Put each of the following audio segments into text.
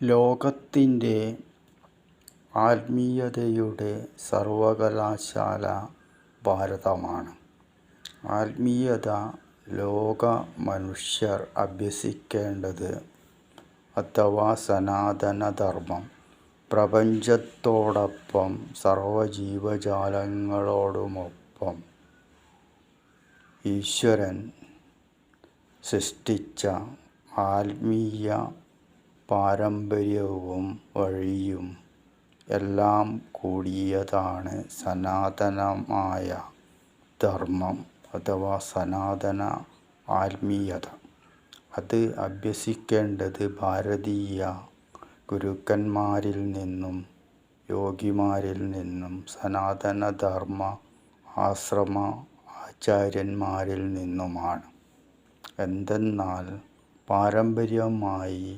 ലോകത്തിൻ്റെ ആത്മീയതയുടെ സർവകലാശാല ഭാരതമാണ്. ആത്മീയത ലോക മനുഷ്യർ അഭ്യസിക്കേണ്ടത് അഥവാ സനാതനധർമ്മം പ്രപഞ്ചത്തോടൊപ്പം സർവ്വജീവജാലങ്ങളോടുമൊപ്പം ഈശ്വരൻ സൃഷ്ടിച്ച ആത്മീയ പാരമ്പര്യവും വഴിയും എല്ലാം കൂടിയതാണ് സനാതനമായ ധർമ്മം അഥവാ സനാതന ആത്മീയത. അത് അഭ്യസിക്കേണ്ടത് ഭാരതീയ ഗുരുക്കന്മാരിൽ നിന്നും യോഗിമാരിൽ നിന്നും സനാതനധർമ്മ ആശ്രമ ആചാര്യന്മാരിൽ നിന്നുമാണ്. എന്തെന്നാൽ പാരമ്പര്യമായി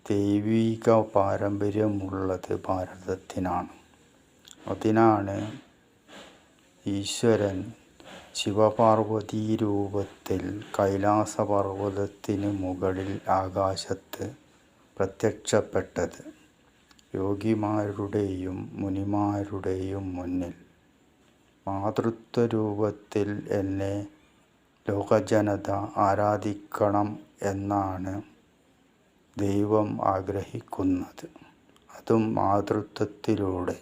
ദൈവിക പാരമ്പര്യമുള്ളത് ഭാരതത്തിനാണ്. അതിനാണ് ഈശ്വരൻ ശിവപാർവതീ രൂപത്തിൽ കൈലാസപർവ്വതത്തിന് മുകളിൽ ആകാശത്ത് പ്രത്യക്ഷപ്പെട്ടത്. യോഗിമാരുടെയും മുനിമാരുടെയും മുന്നിൽ മാതൃത്വ രൂപത്തിൽ എന്നെ ലോകജനത ആരാധിക്കണം എന്നാണ് ദൈവം ആഗ്രഹിക്കുന്നത്. അതും മാതൃത്വത്തിലൂടെ.